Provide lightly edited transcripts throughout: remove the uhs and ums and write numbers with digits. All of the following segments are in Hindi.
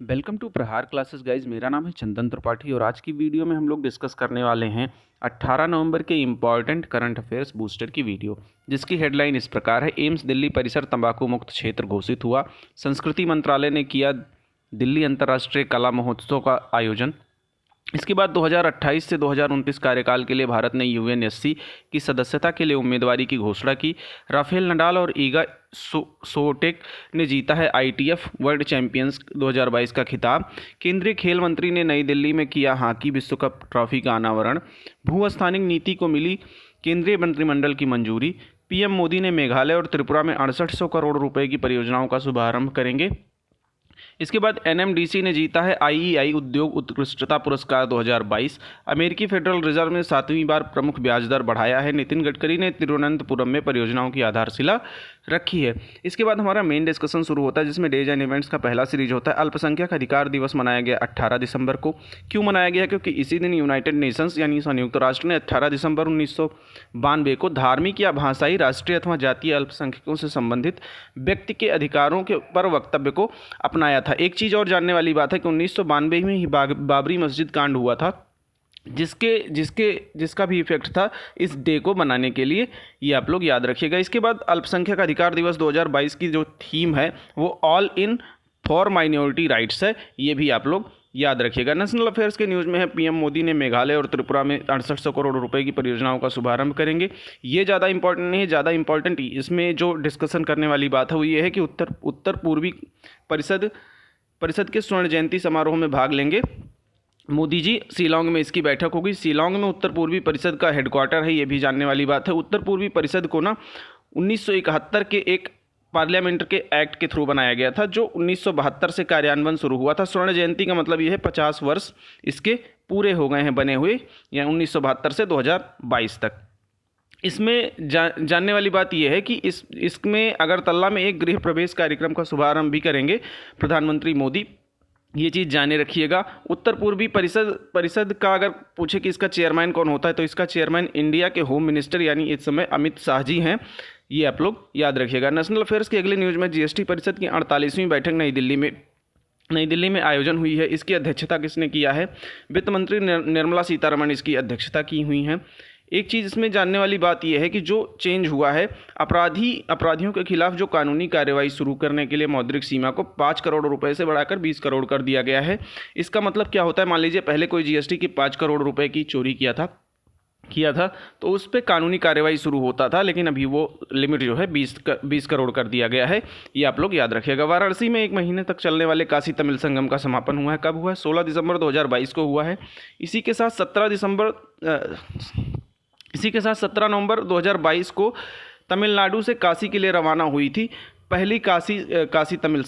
वेलकम टू प्रहार क्लासेस गाइज। मेरा नाम है चंदन त्रिपाठी और आज की वीडियो में हम लोग डिस्कस करने वाले हैं 18 नवंबर के इम्पॉर्टेंट करंट अफेयर्स बूस्टर की वीडियो, जिसकी हेडलाइन इस प्रकार है। एम्स दिल्ली परिसर तंबाकू मुक्त क्षेत्र घोषित हुआ। संस्कृति मंत्रालय ने किया दिल्ली अंतर्राष्ट्रीय कला महोत्सव का आयोजन। इसके बाद 2028 से 2029 कार्यकाल के लिए भारत ने यूएनएससी की सदस्यता के लिए उम्मीदवारी की घोषणा की। राफेल नडाल और ईगा सोटेक ने जीता है आईटीएफ वर्ल्ड चैंपियंस 2022 का खिताब। केंद्रीय खेल मंत्री ने नई दिल्ली में किया हॉकी विश्व कप ट्रॉफी का अनावरण। भू-स्थानिक नीति को मिली केंद्रीय मंत्रिमंडल की मंजूरी। पीएम मोदी ने मेघालय और त्रिपुरा में 6800 करोड़ रुपए की परियोजनाओं का शुभारंभ करेंगे। इसके बाद एनएमडीसी ने जीता है आईईआई उद्योग उत्कृष्टता पुरस्कार 2022। अमेरिकी फेडरल रिजर्व ने 7वीं बार प्रमुख ब्याज दर बढ़ाया है। नितिन गडकरी ने तिरुवनंतपुरम में परियोजनाओं की आधारशिला रखी है। इसके बाद हमारा मेन डिस्कशन शुरू होता है, जिसमें डेज एंड इवेंट्स का पहला सीरीज होता है। अल्पसंख्यक अधिकार दिवस मनाया गया 18 दिसंबर को। क्यों मनाया गया? क्योंकि इसी दिन यूनाइटेड नेशंस यानी संयुक्त राष्ट्र ने 18 दिसंबर 1992 को धार्मिक या भाषाई, राष्ट्रीय अथवा जातीय अल्पसंख्यकों से संबंधित व्यक्ति के अधिकारों के पर वक्तव्य को अपनाया था। एक चीज़ और जानने वाली बात है कि 1992 में ही बाबरी मस्जिद कांड हुआ था, जिसका भी इफेक्ट था इस डे को बनाने के लिए। ये आप लोग याद रखिएगा। इसके बाद अल्पसंख्यक अधिकार दिवस 2022 की जो थीम है वो all in for minority rights है। ये भी आप लोग याद रखिएगा। नेशनल अफेयर्स के न्यूज़ में है, पीएम मोदी ने मेघालय और त्रिपुरा में 6800 करोड़ रुपए की परियोजनाओं का शुभारंभ करेंगे। ये ज़्यादा इंपॉर्टेंट नहीं है, ज़्यादा इंपॉर्टेंट इसमें जो डिस्कशन करने वाली बात है वो ये है कि उत्तर पूर्वी परिषद के स्वर्ण जयंती समारोह में भाग लेंगे मोदी जी। शिलांग में इसकी बैठक होगी। शिलांग में उत्तर पूर्वी परिषद का हेडक्वार्टर है, ये भी जानने वाली बात है। उत्तर पूर्वी परिषद को ना 1971 के एक पार्लियामेंट के एक्ट के थ्रू बनाया गया था, जो 1972 से कार्यान्वयन शुरू हुआ था। स्वर्ण जयंती का मतलब ये है 50 वर्ष इसके पूरे हो गए हैं बने हुए, या 1972 से 2022 तक। इसमें जानने वाली बात यह है कि इसमें अगरतला में एक गृह प्रवेश कार्यक्रम का शुभारंभ भी करेंगे प्रधानमंत्री मोदी। ये चीज़ जाने रखिएगा। उत्तर पूर्वी परिषद का अगर पूछे कि इसका चेयरमैन कौन होता है, तो इसका चेयरमैन इंडिया के होम मिनिस्टर यानी इस समय अमित शाह जी हैं। ये आप लोग याद रखिएगा। नेशनल अफेयर्स की अगले न्यूज़ में जीएसटी परिषद की 48वीं बैठक नई दिल्ली में आयोजन हुई है। इसकी अध्यक्षता किसने किया है? वित्त मंत्री निर्मला सीतारमण इसकी अध्यक्षता की हुई हैं। एक चीज़ इसमें जानने वाली बात यह है कि जो चेंज हुआ है, अपराधियों के खिलाफ जो कानूनी कार्रवाई शुरू करने के लिए मौद्रिक सीमा को 5 करोड़ रुपए से बढ़ाकर 20 करोड़ कर दिया गया है। इसका मतलब क्या होता है? मान लीजिए पहले कोई जीएसटी की 5 करोड़ रुपए की चोरी किया था तो उस पर कानूनी कार्रवाई शुरू होता था, लेकिन अभी वो लिमिट जो है 20 करोड़ कर दिया गया है। ये आप लोग याद रखिएगा। वाराणसी में 1 महीने तक चलने वाले काशी तमिल संगम का समापन हुआ है। कब हुआ है? 16 दिसंबर 2022 को हुआ है। इसी के साथ 17 नवंबर 2022 को तमिलनाडु से काशी के लिए रवाना हुई थी पहली काशी तमिल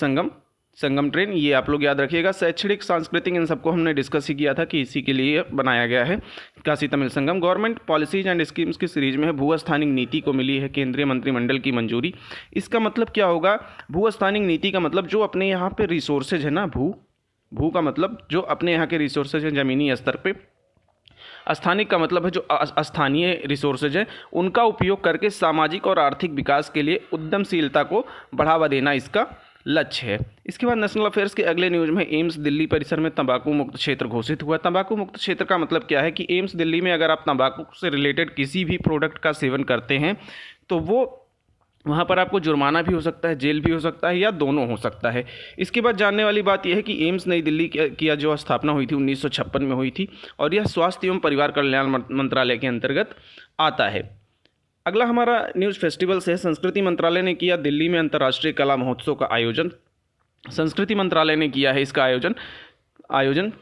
संगम ट्रेन। ये आप लोग याद रखिएगा। शैक्षणिक, सांस्कृतिक, इन सबको हमने डिस्कस ही किया था कि इसी के लिए बनाया गया है काशी तमिल संगम। गवर्नमेंट पॉलिसीज एंड स्कीम्स की सीरीज में है। भू-स्थानिक नीति को मिली है केंद्रीय मंत्रिमंडल की मंजूरी। इसका मतलब क्या होगा? भू-स्थानिक नीति का मतलब जो अपने यहाँ पे रिसोर्सेज है ना, भू का मतलब जो अपने यहाँ के रिसोर्सेज हैं ज़मीनी स्तर पे। स्थानिक का मतलब है जो स्थानीय रिसोर्सेज हैं, उनका उपयोग करके सामाजिक और आर्थिक विकास के लिए उद्यमशीलता को बढ़ावा देना इसका लक्ष्य है। इसके बाद नेशनल अफेयर्स के अगले न्यूज़ में एम्स दिल्ली परिसर में तंबाकू मुक्त क्षेत्र घोषित हुआ। तंबाकू मुक्त क्षेत्र का मतलब क्या है कि एम्स दिल्ली में अगर आप तंबाकू से रिलेटेड किसी भी प्रोडक्ट का सेवन करते हैं तो वो वहाँ पर आपको जुर्माना भी हो सकता है, जेल भी हो सकता है, या दोनों हो सकता है। इसके बाद जानने वाली बात यह है कि एम्स नई दिल्ली की जो स्थापना हुई थी 1956 में हुई थी, और यह स्वास्थ्य एवं परिवार कल्याण मंत्रालय के अंतर्गत आता है। अगला हमारा न्यूज़ फेस्टिवल से है। संस्कृति मंत्रालय ने किया दिल्ली में अंतर्राष्ट्रीय कला महोत्सव का आयोजन। संस्कृति मंत्रालय ने किया है इसका आयोजन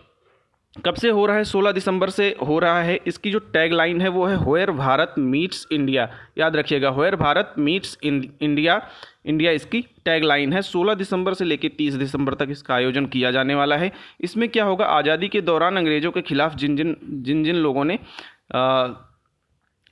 कब से हो रहा है? 16 दिसंबर से हो रहा है। इसकी जो टैग लाइन है वो है वेयर भारत मीट्स इंडिया। याद रखिएगा, वेयर भारत मीट्स इंडिया इसकी टैग लाइन है। 16 दिसंबर से लेकर 30 दिसंबर तक इसका आयोजन किया जाने वाला है। इसमें क्या होगा? आज़ादी के दौरान अंग्रेज़ों के खिलाफ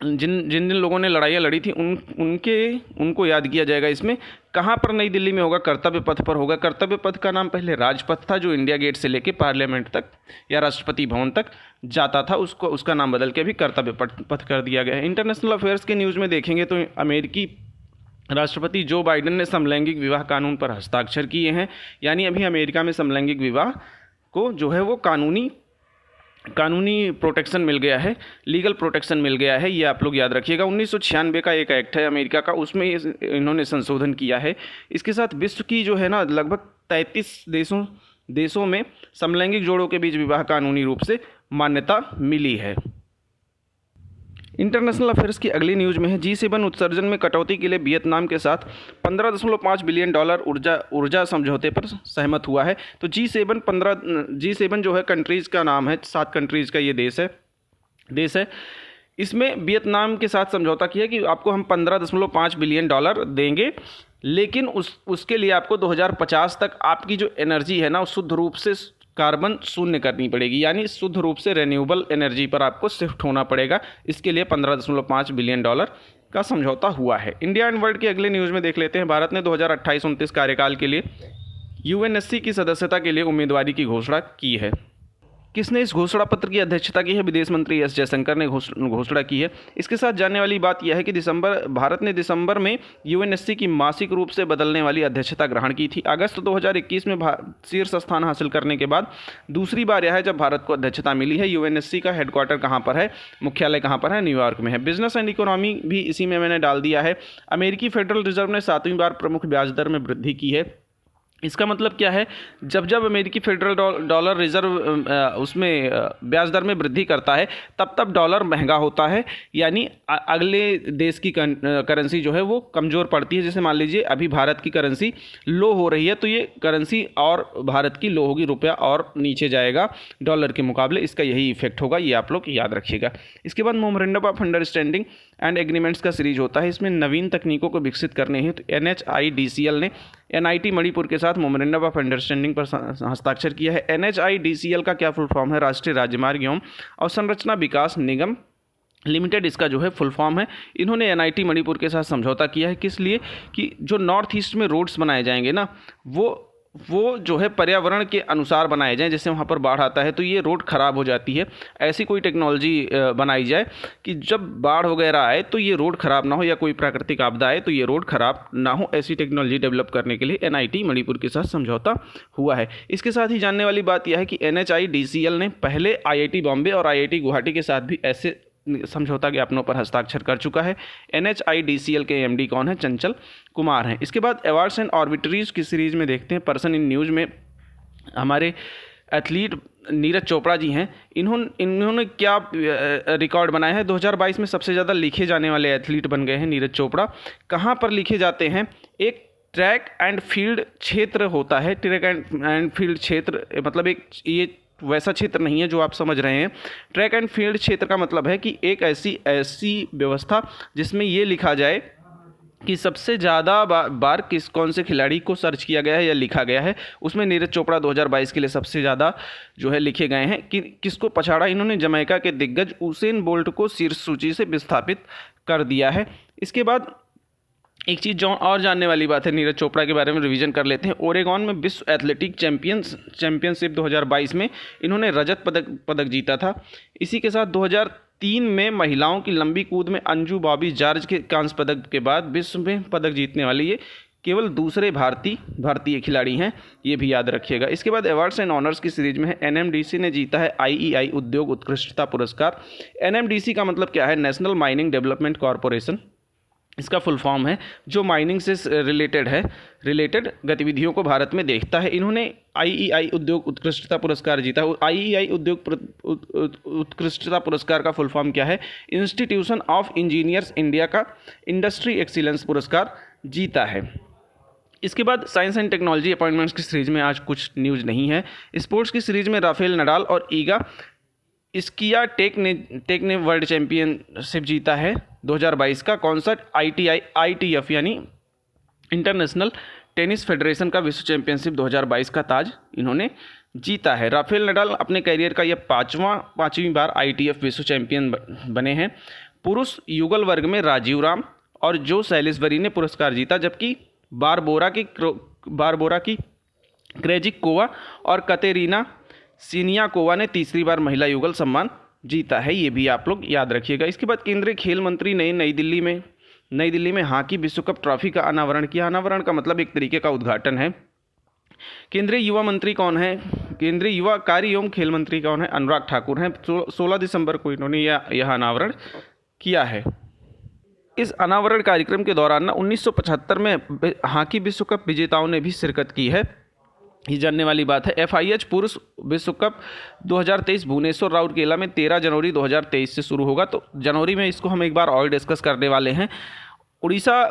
जिन लोगों ने लड़ाइयाँ लड़ी थी उनको याद किया जाएगा। इसमें कहाँ पर? नई दिल्ली में होगा, कर्तव्य पथ पर होगा। कर्तव्य पथ का नाम पहले राजपथ था, जो इंडिया गेट से लेके पार्लियामेंट तक या राष्ट्रपति भवन तक जाता था। उसका नाम बदल के भी कर्तव्य पथ कर दिया गया है। इंटरनेशनल अफेयर्स के न्यूज़ में देखेंगे तो राष्ट्रपति जो बाइडेन ने समलैंगिक विवाह कानून पर हस्ताक्षर किए हैं। यानी अभी अमेरिका में समलैंगिक विवाह को जो है वो कानूनी प्रोटेक्शन मिल गया है, लीगल प्रोटेक्शन मिल गया है। ये आप लोग याद रखिएगा। 1996 का एक एक्ट है अमेरिका का, उसमें इन्होंने संशोधन किया है। इसके साथ विश्व की जो है ना लगभग 33 देशों में समलैंगिक जोड़ों के बीच विवाह कानूनी रूप से मान्यता मिली है। इंटरनेशनल अफेयर्स की अगली न्यूज में है G7 उत्सर्जन में कटौती के लिए वियतनाम के साथ $15.5 बिलियन ऊर्जा समझौते पर सहमत हुआ है। तो G7 जो है कंट्रीज़ का नाम है, 7 कंट्रीज़ का ये देश है। इसमें वियतनाम के साथ समझौता किया कि आपको हम $15.5 बिलियन देंगे, लेकिन उसके लिए आपको 2050 तक आपकी जो एनर्जी है ना शुद्ध रूप से कार्बन शून्य करनी पड़ेगी, यानी शुद्ध रूप से रेन्यूएबल एनर्जी पर आपको शिफ्ट होना पड़ेगा। इसके लिए $15.5 बिलियन का समझौता हुआ है। इंडिया एंड वर्ल्ड के अगले न्यूज़ में देख लेते हैं। भारत ने 2028-29 कार्यकाल के लिए UNSC की सदस्यता के लिए उम्मीदवारी की घोषणा की है। किसने इस घोषणा पत्र की अध्यक्षता की है? विदेश मंत्री एस जयशंकर ने घोषणा की है। इसके साथ जानने वाली बात यह है कि भारत ने दिसंबर में UNSC की मासिक रूप से बदलने वाली अध्यक्षता ग्रहण की थी। अगस्त 2021 में शीर्ष स्थान हासिल करने के बाद दूसरी बार यह है जब भारत को अध्यक्षता मिली है। UNSC का हेडक्वार्टर कहाँ पर है, मुख्यालय कहाँ पर है? न्यूयॉर्क में है। बिजनेस एंड इकोनॉमी भी इसी में मैंने डाल दिया है। अमेरिकी फेडरल रिजर्व ने 7वीं बार प्रमुख ब्याज दर में वृद्धि की है। इसका मतलब क्या है? जब अमेरिकी फेडरल डॉलर रिजर्व उसमें ब्याज दर में वृद्धि करता है तब डॉलर महंगा होता है, यानी अगले देश की करेंसी जो है वो कमज़ोर पड़ती है। जैसे मान लीजिए अभी भारत की करेंसी लो हो रही है तो ये करेंसी और भारत की लो होगी, रुपया और नीचे जाएगा डॉलर के मुकाबले। इसका यही इफेक्ट होगा, ये आप लोग याद रखिएगा। इसके बाद memorandum of understanding and agreements का सीरीज होता है। इसमें नवीन तकनीकों को विकसित करने हेतु NHIDCL ने NIT मणिपुर के साथ मेमोरेंडम ऑफ अंडरस्टैंडिंग पर हस्ताक्षर किया है। NHIDCL का क्या फुल फॉर्म है? राष्ट्रीय राजमार्ग एवं अवसंरचना विकास निगम लिमिटेड इसका जो है फुल फॉर्म है। इन्होंने NIT मणिपुर के साथ समझौता किया है। किस लिए? कि जो नॉर्थ ईस्ट में रोड्स बनाए जाएंगे ना वो जो है पर्यावरण के अनुसार बनाए जाएं। जैसे वहाँ पर बाढ़ आता है तो ये रोड ख़राब हो जाती है, ऐसी कोई टेक्नोलॉजी बनाई जाए कि जब बाढ़ वगैरह आए तो ये रोड ख़राब ना हो, या कोई प्राकृतिक आपदा आए तो ये रोड ख़राब ना हो। ऐसी टेक्नोलॉजी डेवलप करने के लिए NIT मणिपुर के साथ समझौता हुआ है। इसके साथ ही जानने वाली बात यह है कि NHIDCL ने पहले IIT बॉम्बे और IIT गुवाहाटी के साथ भी ऐसे समझौता ज्ञापनों पर हस्ताक्षर कर चुका है। NHIDCL के MD कौन है? चंचल कुमार हैं। इसके बाद अवार्ड्स एंड ऑर्बिटरीज की सीरीज में देखते हैं। पर्सन इन न्यूज़ में हमारे एथलीट नीरज चोपड़ा जी हैं। इन्होंने क्या रिकॉर्ड बनाया है? 2022 में सबसे ज़्यादा लिखे जाने वाले एथलीट बन गए हैं नीरज चोपड़ा। कहाँ पर लिखे जाते हैं? एक ट्रैक एंड फील्ड क्षेत्र होता है। ट्रैक एंड फील्ड क्षेत्र मतलब एक ये वैसा क्षेत्र नहीं है जो आप समझ रहे हैं। ट्रैक एंड फील्ड क्षेत्र का मतलब है कि एक ऐसी व्यवस्था जिसमें ये लिखा जाए कि सबसे ज़्यादा बार कौन से खिलाड़ी को सर्च किया गया है या लिखा गया है। उसमें नीरज चोपड़ा 2022 के लिए सबसे ज़्यादा जो है लिखे गए हैं। कि किसको पछाड़ा? इन्होंने जमैका के दिग्गज उसेन बोल्ट को शीर्ष सूची से विस्थापित कर दिया है। इसके बाद एक चीज़ जो और जानने वाली बात है, नीरज चोपड़ा के बारे में रिवीजन कर लेते हैं। ओरेगॉन में विश्व एथलेटिक चैंपियनशिप 2022 में इन्होंने रजत पदक जीता था। इसी के साथ 2003 में महिलाओं की लंबी कूद में अंजू बॉबी जॉर्ज के कांस्य पदक के बाद विश्व में पदक जीतने वाले ये केवल दूसरे भारतीय खिलाड़ी हैं, ये भी याद रखिएगा। इसके बाद अवार्ड्स एंड ऑनर्स की सीरीज में है। NMDC ने जीता है IEI उद्योग उत्कृष्टता पुरस्कार। NMDC का मतलब क्या है? नेशनल माइनिंग डेवलपमेंट कॉरपोरेशन इसका फुल फॉर्म है, जो माइनिंग से रिलेटेड गतिविधियों को भारत में देखता है। इन्होंने IEI उद्योग उत्कृष्टता पुरस्कार जीता। IEI उद्योग उत्कृष्टता पुरस्कार का फुल फॉर्म क्या है? इंस्टीट्यूशन ऑफ इंजीनियर्स इंडिया का इंडस्ट्री एक्सीलेंस पुरस्कार जीता है। इसके बाद साइंस एंड टेक्नोलॉजी अपॉइंटमेंट्स की सीरीज में आज कुछ न्यूज़ नहीं है। स्पोर्ट्स की सीरीज में राफेल नडाल और ईगा स्किया टेक ने वर्ल्ड चैंपियनशिप जीता है 2022 का। कौन सा? ITF यानी इंटरनेशनल टेनिस फेडरेशन का विश्व चैंपियनशिप 2022 का ताज इन्होंने जीता है। राफेल नडाल अपने करियर का यह पाँचवीं बार ITF विश्व चैंपियन बने हैं। पुरुष युगल वर्ग में राजीव राम और जो सैलिसबरी ने पुरस्कार जीता, जबकि बारबोरा की क्रेजिकोवा और कतेरीना सिनियाकोवा ने तीसरी बार महिला युगल सम्मान जीता है। ये भी आप लोग याद रखिएगा। इसके बाद केंद्रीय खेल मंत्री ने नई दिल्ली में नई दिल्ली में हॉकी विश्व कप ट्रॉफी का अनावरण किया। अनावरण का मतलब एक तरीके का उद्घाटन है। केंद्रीय युवा मंत्री कौन है? केंद्रीय युवा कार्य एवं खेल मंत्री कौन है? अनुराग ठाकुर हैं। 16 दिसंबर को इन्होंने यह अनावरण किया है। इस अनावरण कार्यक्रम के दौरान ना 1975 में हॉकी विश्व कप विजेताओं ने भी शिरकत की है, ये जानने वाली बात है। FIH पुरुष विश्व कप 2023 भुवनेश्वर राउरकेला में 13 जनवरी 2023 से शुरू होगा। तो जनवरी में इसको हम एक बार और डिस्कस करने वाले हैं। उड़ीसा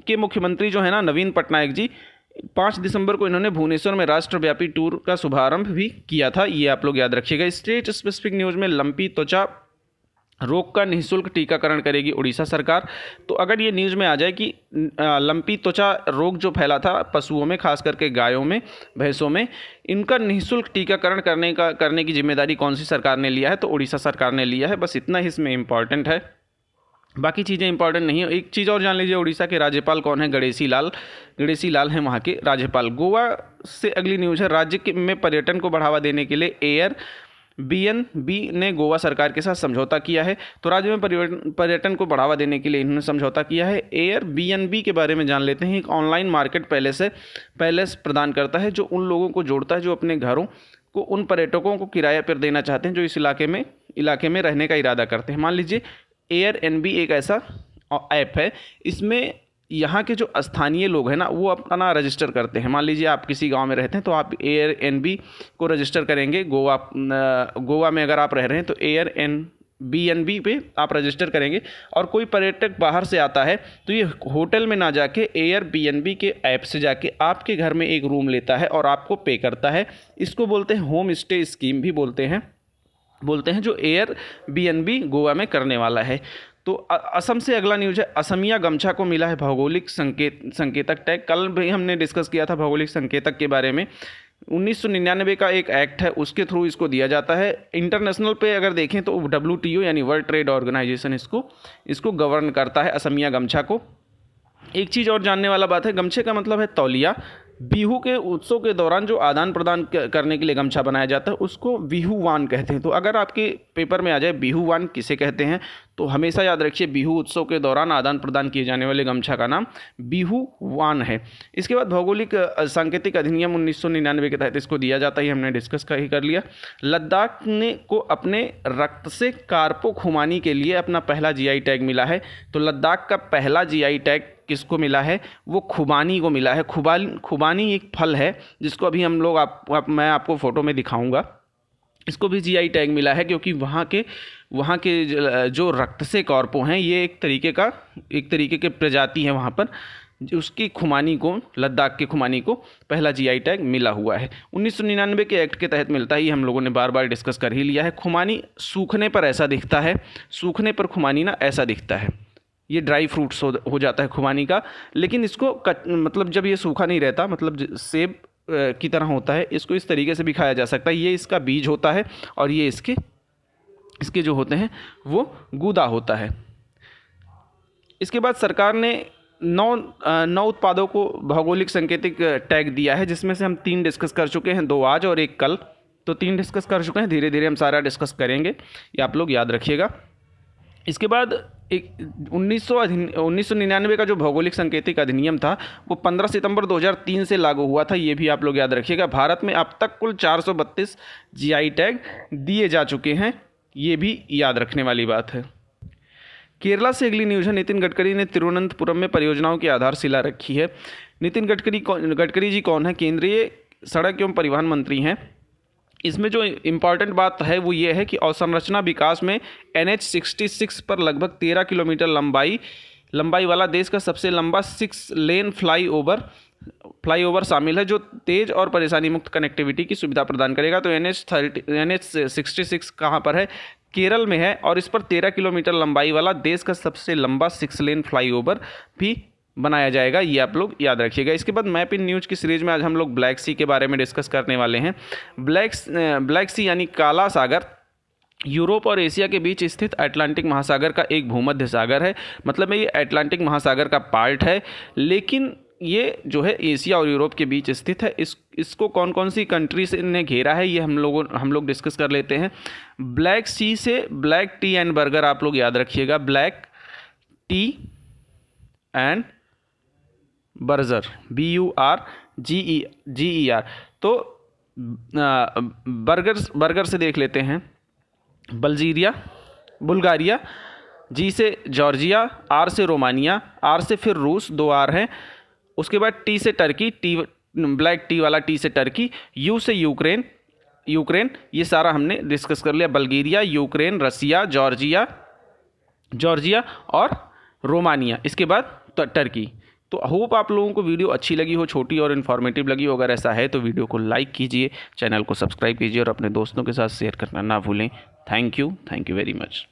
के मुख्यमंत्री जो है ना नवीन पटनायक जी, 5 दिसंबर को इन्होंने भुवनेश्वर में राष्ट्रव्यापी टूर का शुभारंभ भी किया था, ये आप लोग याद रखिएगा। स्टेट स्पेसिफिक न्यूज़ में लंपी त्वचा रोग का निःशुल्क टीकाकरण करेगी उड़ीसा सरकार। तो अगर ये न्यूज़ में आ जाए कि लंपी त्वचा रोग जो फैला था पशुओं में, खास करके गायों में, भैंसों में, इनका निःशुल्क टीकाकरण करने की जिम्मेदारी कौन सी सरकार ने लिया है? तो उड़ीसा सरकार ने लिया है। बस इतना ही इसमें इम्पॉर्टेंट है, बाकी चीज़ें इंपॉर्टेंट नहीं है। एक चीज़ और जान लीजिए, उड़ीसा के राज्यपाल कौन है? गणेशी लाल हैं वहाँ के राज्यपाल। गोवा से अगली न्यूज़ है, राज्य में पर्यटन को बढ़ावा देने के लिए Airbnb ने गोवा सरकार के साथ समझौता किया है। तो राज्य में पर्यटन को बढ़ावा देने के लिए इन्होंने समझौता किया है। Airbnb के बारे में जान लेते हैं। एक ऑनलाइन मार्केट पैलेस प्रदान करता है जो उन लोगों को जोड़ता है जो अपने घरों को उन पर्यटकों को किराए पर देना चाहते हैं जो इस इलाके में रहने का इरादा करते हैं। मान लीजिए Airbnb एक ऐसा ऐप है, इसमें यहाँ के जो स्थानीय लोग हैं ना वो अपना रजिस्टर करते हैं। मान लीजिए आप किसी गांव में रहते हैं तो आप Airbnb को रजिस्टर करेंगे। गोवा में अगर आप रह रहे हैं तो Airbnb पे आप रजिस्टर करेंगे, और कोई पर्यटक बाहर से आता है तो ये होटल में ना जाके Airbnb के ऐप से जाके आपके घर में एक रूम लेता है और आपको पे करता है। इसको बोलते हैं होम स्टे स्कीम भी बोलते हैं जो Airbnb गोवा में करने वाला है। तो असम से अगला न्यूज़ है, असमिया गमछा को मिला है भौगोलिक संकेतक टैग। कल भी हमने डिस्कस किया था भौगोलिक संकेतक के बारे में। 1999 का एक एक्ट है, उसके थ्रू इसको दिया जाता है। इंटरनेशनल पे अगर देखें तो WTO यानी वर्ल्ड ट्रेड ऑर्गेनाइजेशन इसको गवर्न करता है, असमिया गमछा को। एक चीज़ और जानने वाला बात है, गमछे का मतलब है तौलिया। बिहू के उत्सव के दौरान जो आदान प्रदान करने के लिए गमछा बनाया जाता है उसको बिहुवान कहते हैं। तो अगर आपके पेपर में आ जाए बिहुवान किसे कहते हैं तो हमेशा याद रखिए बिहू उत्सव के दौरान आदान प्रदान किए जाने वाले गमछा का नाम बिहुवान है। इसके बाद भौगोलिक सांकेतिक अधिनियम 1999 के तहत इसको दिया जाता है, हमने डिस्कस कर लिया। लद्दाख को अपने रक्त से कारपो खुमानी के लिए अपना पहला GI टैग मिला है। तो लद्दाख का पहला GI टैग किसको मिला है? वो खुबानी को मिला है। खुबानी एक फल है जिसको अभी हम लोग मैं आपको फ़ोटो में दिखाऊंगा। इसको भी GI टैग मिला है क्योंकि वहाँ के जो रक्त से कॉर्पो हैं ये एक तरीके के प्रजाति है वहाँ पर, उसकी खुमानी को, लद्दाख के खुमानी को पहला GI टैग मिला हुआ है। 1999 के एक्ट के तहत मिलता है, ये हम लोगों ने बार बार डिस्कस कर ही लिया है। खुमानी सूखने पर ऐसा दिखता है, सूखने पर खुमानी ना ऐसा दिखता है, ये ड्राई फ्रूट्स हो जाता है खुमानी का। लेकिन इसको मतलब जब ये सूखा नहीं रहता, मतलब सेब की तरह होता है, इसको इस तरीके से भी खाया जा सकता है। ये इसका बीज होता है और ये इसके जो होते हैं वो गूदा होता है। इसके बाद सरकार ने 9 उत्पादों को भौगोलिक सांकेतिक टैग दिया है, जिसमें से हम 3 डिस्कस कर चुके हैं, 2 आज और 1 कल। तो 3 डिस्कस कर चुके हैं, धीरे धीरे हम सारा डिस्कस करेंगे, ये आप लोग याद रखिएगा। इसके बाद एक 1999 का जो भौगोलिक सांकेतिक अधिनियम था वो 15 सितंबर 2003 से लागू हुआ था, ये भी आप लोग याद रखिएगा। भारत में अब तक कुल 432 GI टैग दिए जा चुके हैं, ये भी याद रखने वाली बात है। केरला से अगली न्यूज़ है, नितिन गडकरी ने तिरुवनंतपुरम में परियोजनाओं की आधारशिला रखी है। नितिन गडकरी जी कौन है? केंद्रीय सड़क एवं परिवहन मंत्री हैं। इसमें जो इम्पॉर्टेंट बात है वो ये है कि अवसंरचना विकास में NH66 पर लगभग 13 किलोमीटर लंबाई वाला देश का सबसे लंबा 6 लेन फ्लाईओवर शामिल है, जो तेज़ और परेशानी मुक्त कनेक्टिविटी की सुविधा प्रदान करेगा। तो NH66 कहाँ पर है? केरल में है, और इस पर 13 किलोमीटर लंबाई वाला देश का सबसे लंबा 6 लेन फ्लाईओवर भी बनाया जाएगा, ये आप लोग याद रखिएगा। इसके बाद मैप इन न्यूज़ की सीरीज में आज हम लोग ब्लैक सी के बारे में डिस्कस करने वाले हैं। ब्लैक सी यानी काला सागर यूरोप और एशिया के बीच स्थित अटलांटिक महासागर का एक भूमध्य सागर है। मतलब ये अटलांटिक महासागर का पार्ट है, लेकिन ये जो है एशिया और यूरोप के बीच स्थित है। इसको कौन कौन सी कंट्री से ने घेरा है ये हम लोग डिस्कस कर लेते हैं। ब्लैक सी से ब्लैक टी एंड बर्गर आप लोग याद रखिएगा। Black T and burger, BURGER। तो बर्गर से देख लेते हैं बुल्गारिया, जी से जॉर्जिया, R से रोमानिया, R से फिर रूस, 2 R हैं। उसके बाद T से टर्की, ब्लैक टी वाला T से टर्की, U से यूक्रेन, ये सारा हमने डिस्कस कर लिया। बल्गेरिया, यूक्रेन, रसिया, जॉर्जिया और रोमानिया, इसके बाद टर्की। तो होप आप लोगों को वीडियो अच्छी लगी हो, छोटी और इन्फॉर्मेटिव लगी हो। अगर ऐसा है तो वीडियो को लाइक कीजिए, चैनल को सब्सक्राइब कीजिए और अपने दोस्तों के साथ शेयर करना ना भूलें। Thank you very much.